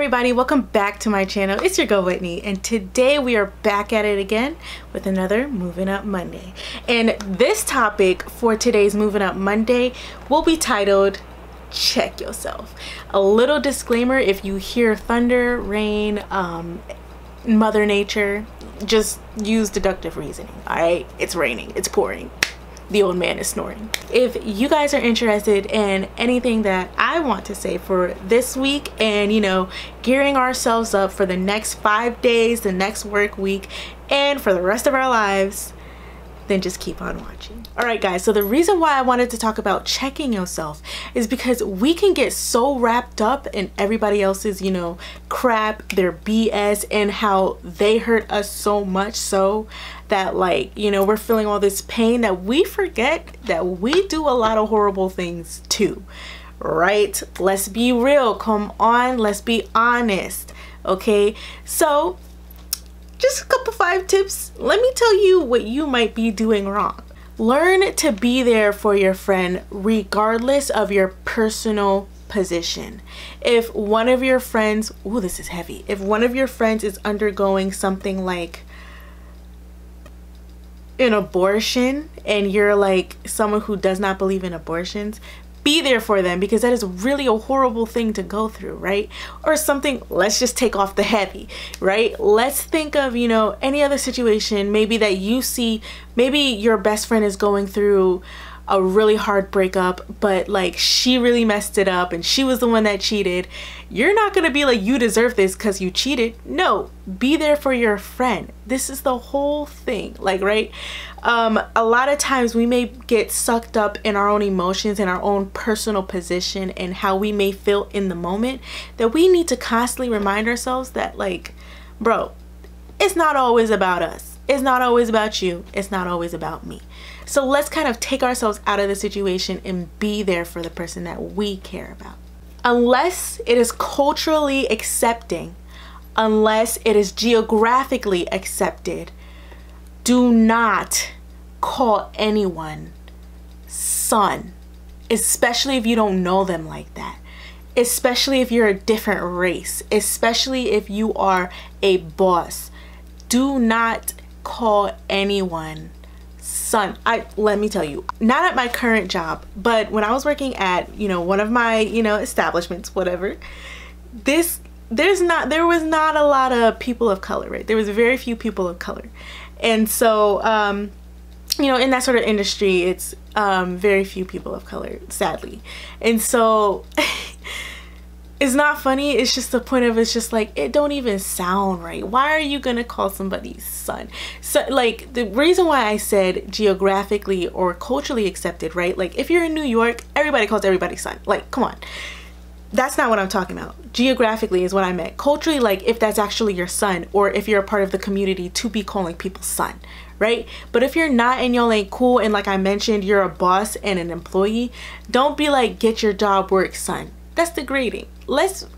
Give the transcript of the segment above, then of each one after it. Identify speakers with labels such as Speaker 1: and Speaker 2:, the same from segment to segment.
Speaker 1: everybody, welcome back to my channel. It's your girl Whitney, and today we are back at it again with another Moving Up Monday. And this topic for today's Moving Up Monday will be titled Check Yourself. A little disclaimer: if you hear thunder, rain, Mother Nature, just use deductive reasoning. All right, it's raining, it's pouring, the old man is snoring. If you guys are interested in anything that I want to say for this week and, gearing ourselves up for the next 5 days, the next work week, and for the rest of our lives, then just keep on watching. All right, guys, so the reason why I wanted to talk about checking yourself is because we can get so wrapped up in everybody else's, crap, their BS, and how they hurt us so much so that, we're feeling all this pain that we forget that we do a lot of horrible things too, right? Let's be real. Come on, let's be honest. Okay, so just a couple 5 tips. Let me tell you what you might be doing wrong. Learn to be there for your friend regardless of your personal position. If one of your friends, ooh, this is heavy. If one of your friends is undergoing something like an abortion and you're like someone who does not believe in abortions, be there for them, because that is really a horrible thing to go through, right? Or something, let's just take off the heavy, right? Let's think of, any other situation maybe that you see. Maybe your best friend is going through a really hard breakup, but she really messed it up and she was the one that cheated. You're not gonna be like, you deserve this because you cheated. No, be there for your friend. This is the whole thing, right? A lot of times we may get sucked up in our own emotions and our own personal position and how we may feel in the moment, that we need to constantly remind ourselves that, bro, it's not always about us. It's not always about you. It's not always about me. So let's kind of take ourselves out of the situation and be there for the person that we care about. Unless it is culturally accepting, unless it is geographically accepted, do not call anyone son, especially if you don't know them like that. Especially if you're a different race, especially if you are a boss. Do not call anyone son. Let me tell you, not at my current job, but when I was working at, one of my, establishments, whatever, there was not a lot of people of color, right? There was very few people of color. And so, in that sort of industry, it's very few people of color, sadly. And so it's not funny. It's just the point of, it's just it don't even sound right. Why are you gonna call somebody son? So the reason why I said geographically or culturally accepted, right? If you're in New York, everybody calls everybody son. Come on. That's not what I'm talking about. Geographically is what I meant. Culturally, if that's actually your son, or if you're a part of the community, to be calling people son, right? But if you're not and y'all ain't cool, and like I mentioned, you're a boss and an employee, don't be get your job work, son. That's degrading.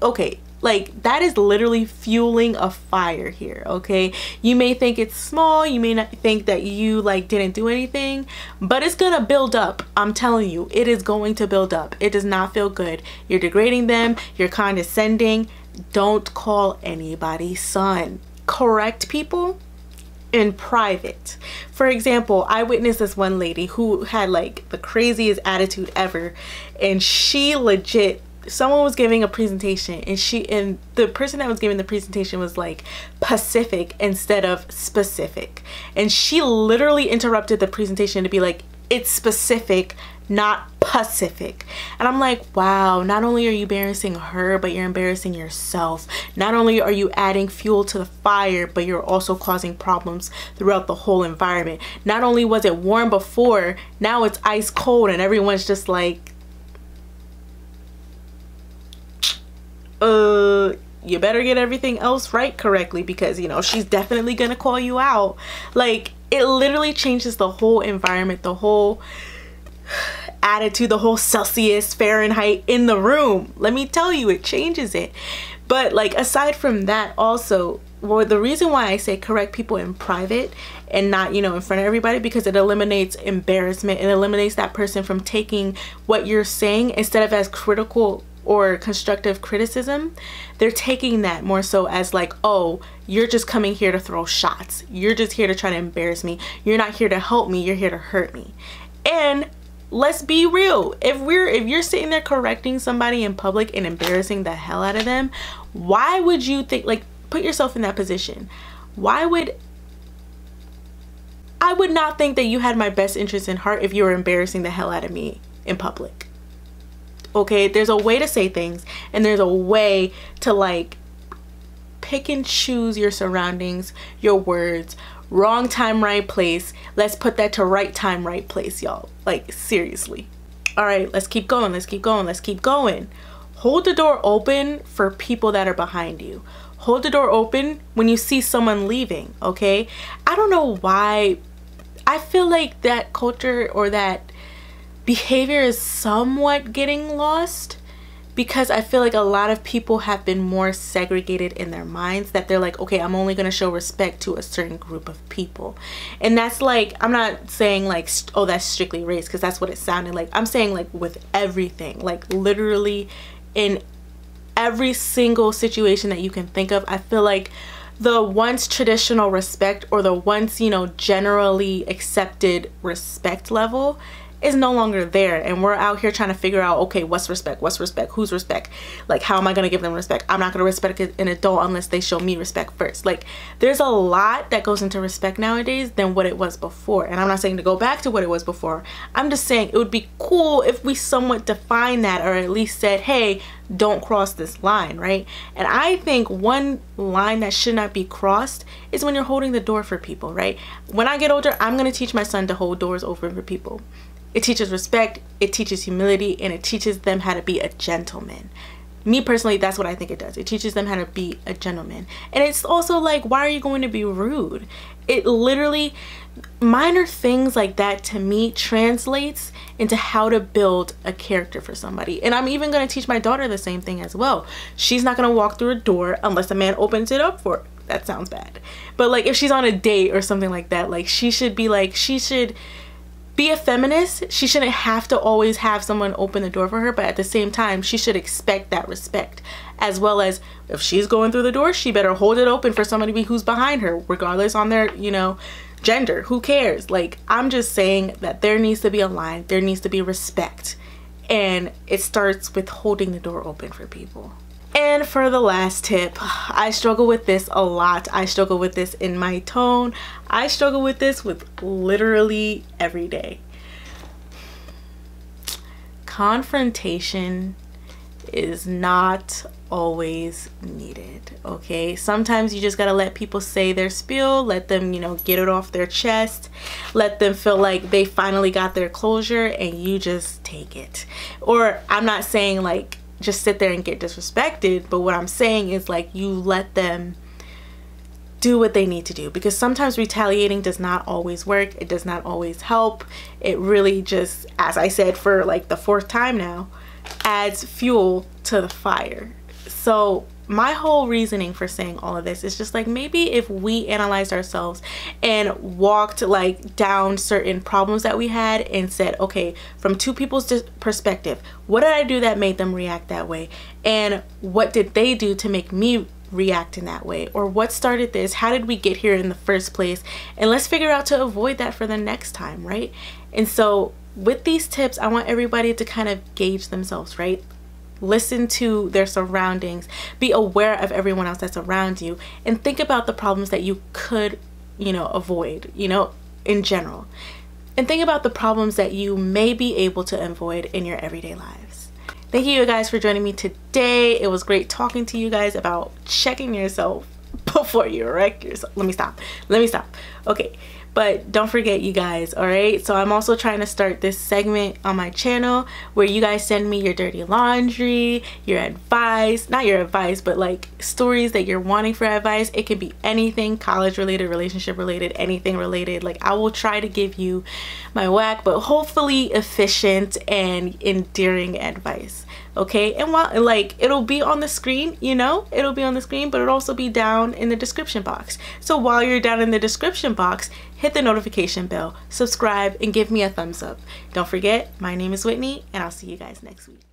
Speaker 1: Okay, that is literally fueling a fire here, okay? You may think it's small, you may not think that you didn't do anything, but it's gonna build up. I'm telling you, it is going to build up. It does not feel good. You're degrading them, you're condescending. Don't call anybody son. Correct people in private. For example, I witnessed this one lady who had the craziest attitude ever, and she legit, someone was giving a presentation and the person that was giving the presentation was Pacific instead of specific, and she literally interrupted the presentation to be it's specific, not Pacific. And I'm wow, not only are you embarrassing her, but you're embarrassing yourself. Not only are you adding fuel to the fire, but you're also causing problems throughout the whole environment. Not only was it warm before, now it's ice cold, and everyone's just you better get everything else right correctly, because she's definitely gonna call you out. It literally changes the whole environment, the whole attitude, the whole Celsius, Fahrenheit in the room. Let me tell you, it changes it. But aside from that, also, well, the reason why I say correct people in private and not, in front of everybody, because it eliminates embarrassment. It eliminates that person from taking what you're saying instead of as critical or constructive criticism, they're taking that more so as like, oh, you're just coming here to throw shots. You're just here to try to embarrass me. You're not here to help me. You're here to hurt me. And let's be real. If you're sitting there correcting somebody in public and embarrassing the hell out of them, why would you think, like, put yourself in that position? I would not think that you had my best interest in heart if you were embarrassing the hell out of me in public. Okay, there's a way to say things, and there's a way to like pick and choose your surroundings, your words. Wrong time, right place. Let's put that to right time, right place, y'all. Like, seriously. All right, let's keep going. Let's keep going. Let's keep going. Hold the door open for people that are behind you. Hold the door open when you see someone leaving, okay? I don't know why. I feel like that culture or that behavior is somewhat getting lost, because I feel like a lot of people have been more segregated in their minds, that they're like, okay, I'm only going to show respect to a certain group of people. And that's like, I'm not saying like, oh, that's strictly race, because that's what it sounded like. I'm saying like with everything, like literally in every single situation that you can think of. I feel like the once traditional respect, or the once, you know, generally accepted respect level is no longer there, and we're out here trying to figure out, okay, what's respect, who's respect, like how am I going to give them respect? I'm not going to respect an adult unless they show me respect first. Like, there's a lot that goes into respect nowadays than what it was before, and I'm not saying to go back to what it was before. I'm just saying it would be cool if we somewhat define that, or at least said, hey, don't cross this line, right? And I think one line that should not be crossed is when you're holding the door for people, right? When I get older, I'm going to teach my son to hold doors open for people. It teaches respect, it teaches humility, and it teaches them how to be a gentleman. Me personally, that's what I think it does. It teaches them how to be a gentleman. And it's also like, why are you going to be rude? It literally, minor things like that to me translates into how to build a character for somebody. And I'm even going to teach my daughter the same thing as well. She's not going to walk through a door unless a man opens it up for her. That sounds bad. But like if she's on a date or something like that, like she should be a feminist. She shouldn't have to always have someone open the door for her, but at the same time, she should expect that respect. As well as, if she's going through the door, she better hold it open for somebody who's behind her, regardless on their, you know, gender. Who cares? Like, I'm just saying that there needs to be a line. There needs to be respect. And it starts with holding the door open for people. And for the last tip, I struggle with this a lot. I struggle with this in my tone. I struggle with this with literally every day. Confrontation is not always needed, okay? Sometimes you just gotta let people say their spiel, let them, you know, get it off their chest, let them feel like they finally got their closure, and you just take it. Or I'm not saying like just sit there and get disrespected, but what I'm saying is like you let them do what they need to do, because sometimes retaliating does not always work. It does not always help. It really just, as I said for like the 4th time now, adds fuel to the fire. So my whole reasoning for saying all of this is just like, maybe if we analyzed ourselves and walked like down certain problems that we had and said, okay, from two people's perspective, what did I do that made them react that way? And what did they do to make me react in that way? Or what started this? How did we get here in the first place? And let's figure out to avoid that for the next time, right? And so with these tips, I want everybody to kind of gauge themselves, right? Listen to their surroundings, be aware of everyone else that's around you, and think about the problems that you could, you know, avoid, you know, in general. And think about the problems that you may be able to avoid in your everyday lives. Thank you guys for joining me today. It was great talking to you guys about checking yourself before you wreck yourself. Let me stop. Okay. But don't forget, you guys, all right? So I'm also trying to start this segment on my channel where you guys send me your dirty laundry, your advice, not your advice, but like stories that you're wanting for advice. It could be anything, college related, relationship related, anything related. Like, I will try to give you my whack, but hopefully efficient and endearing advice. Okay, and while like it'll be on the screen, you know, it'll be on the screen, but it'll also be down in the description box. So while you're down in the description box, hit the notification bell, subscribe, and give me a thumbs up. Don't forget, my name is Whitney, and I'll see you guys next week.